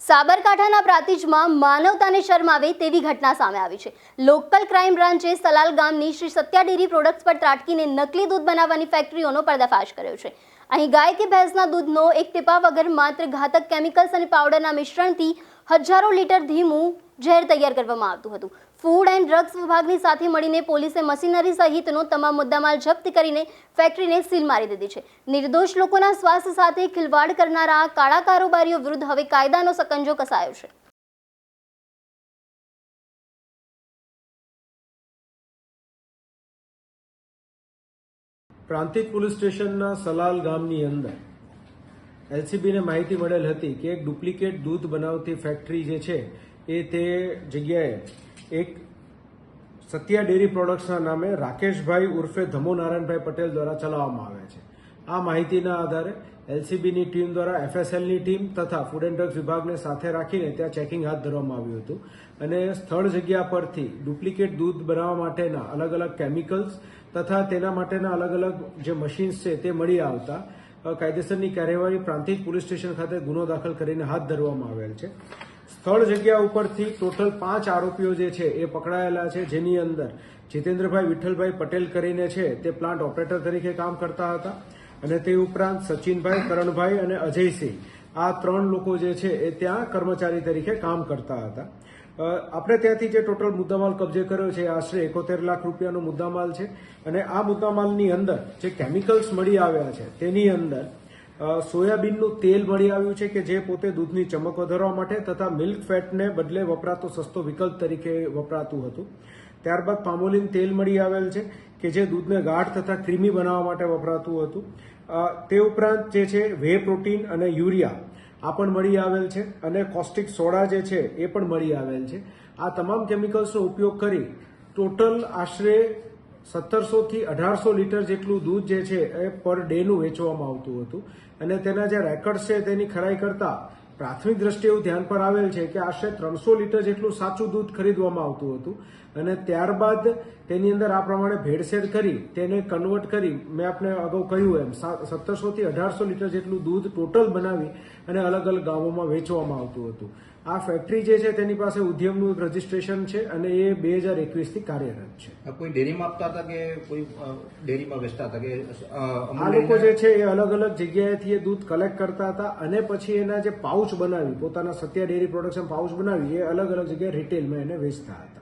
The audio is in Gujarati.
સાબરકાંઠાના પ્રાંતિજમાં માનવતાને શરમાવે તેવી ઘટના સામે આવી છે। લોકલ ક્રાઇમ બ્રાન્ચે સલાલ ગામની શ્રી સત્યા ડેરી પ્રોડક્ટ્સ પર ત્રાટકીને નકલી દૂધ બનાવવાની ફેક્ટરીઓનો પર્દાફાશ કર્યો છે। અહીં ગાય કે ભેંસના દૂધનો એક ટીપા વગર માત્ર ઘાતક કેમિકલ્સ અને પાવડરના મિશ્રણથી હજારો લીટર ધીમું ઝેર તૈયાર કરવામાં આવતું હતું। ફૂડ એન્ડ ડ્રગ્સ વિભાગની સાથે મળીને પોલીસે મશીનરી સહિતનો તમામ મુદ્દામાલ જપ્ત કરીને ફેક્ટરીને સીલ મારી દીધી છે। નિર્દોષ લોકોના સ્વાસ્થ્ય સાથે ખિલવાડ કરનારા આ કાળા કારોબારીઓ વિરુદ્ધ હવે કાયદાનો સકંજો કસાયો છે। પ્રાંતિજ પોલીસ સ્ટેશનના સલાલ ગામની અંદર એલસીબીને માહિતી મળેલ હતી કે એક ડુપ્લિકેટ દૂધ બનાવતી ફેક્ટરી જે છે એ તે જગ્યાએ એક સત્યા ડેરી પ્રોડક્ટ્સના નામે રાકેશભાઈ ઉર્ફે ધમો નારાયણભાઈ પટેલ દ્વારા ચલાવવામાં આવે છે। આ માહિતીના આધારે એલસીબીની ટીમ દ્વારા એફએસએલની ટીમ તથા ફૂડ એન્ડ ડ્રગ્સ વિભાગને સાથે રાખીને ત્યાં ચેકિંગ હાથ ધરવામાં આવ્યું હતું અને સ્થળ જગ્યા પરથી ડુપ્લિકેટ દૂધ બનાવવા માટેના અલગ અલગ કેમિકલ્સ તથા તેના માટેના અલગ અલગ જે મશીન્સ છે તે મળી આવતા કાયદેસરની કાર્યવાહી પ્રાંતિજ પોલીસ સ્ટેશન ખાતે ગુનો દાખલ કરીને હાથ ધરવામાં આવેલ છે। સ્થળ જગ્યા ઉપરથી ટોટલ 5 આરોપીઓ જે છે એ પકડાયેલા છે, જેની અંદર જીતેન્દ્રભાઈ વિઠ્ઠલભાઈ પટેલ કરીને છે તે પ્લાન્ટ ઓપરેટર તરીકે કામ કરતા હતા અને તે ઉપરાંત સચિનભાઈ, કરણભાઈ અને અજયસિંહ આ 3 લોકો જે છે એ ત્યાં કર્મચારી તરીકે કામ કરતા હતા। આપણે ત્યાંથી જે ટોટલ મુદ્દામાલ કબજે કર્યો છે આશરે 71 લાખ રૂપિયાનો મુદ્દામાલ છે અને આ મુદ્દામાલની અંદર જે કેમિકલ્સ મળી આવ્યા છે તેની અંદર સોયાબીનનું તેલ મળી આવ્યું છે કે જે પોતે દૂધની ચમક વધારવા માટે તથા મિલ્ક ફેટને બદલે વપરાતો સસ્તો વિકલ્પ તરીકે વપરાતું હતું। ત્યારબાદ પામોલિન તેલ મળી આવેલ છે કે જે દૂધને ગાઢ તથા ક્રીમી બનાવવા માટે વપરાતું હતું। તે ઉપરાંત જે છે વે પ્રોટીન અને યુરિયા આ પણ મળી આવેલ છે અને કોસ્ટિક સોડા જે છે એ પણ મળી આવેલ છે। આ તમામ કેમિકલ્સનો ઉપયોગ કરી ટોટલ આશરે 1700 થી 1800 લીટર જેટલું દૂધ જે છે એ પર ડેનું વેચવામાં આવતું હતું અને તેના જે રેકર્ડ છે તેની ખરાઈ કરતા પ્રાથમિક દ્રષ્ટિએ એવું ધ્યાન પર આવેલ છે કે આશરે 300 લીટર જેટલું સાચું દૂધ ખરીદવામાં આવતું હતું અને ત્યારબાદ તેની અંદર આ પ્રમાણે ભેળસેળ કરી તેને કન્વર્ટ કરી મેં આપને અગાઉ કહ્યું એમ 1700 થી 1800 લીટર જેટલું દૂધ ટોટલ બનાવી અને અલગ અલગ ગામોમાં વેચવામાં આવતું હતું। આ ફેક્ટરી જે છે તેની પાસે ઉદ્યમનું રજીસ્ટ્રેશન છે અને એ 2021 થી કાર્યરત છે। કોઈ ડેરીમાં આપતા હતા કે કોઈ ડેરીમાં વેચતા હતા કે આ લોકો જે છે એ અલગ અલગ જગ્યાએથી એ દૂધ કલેક્ટ કરતા હતા અને પછી એના જે પાઉચ બનાવી પોતાના સત્યા ડેરી પ્રોડક્શન પાઉચ બનાવી એ અલગ અલગ જગ્યાએ રિટેલમાં એને વેચતા હતા।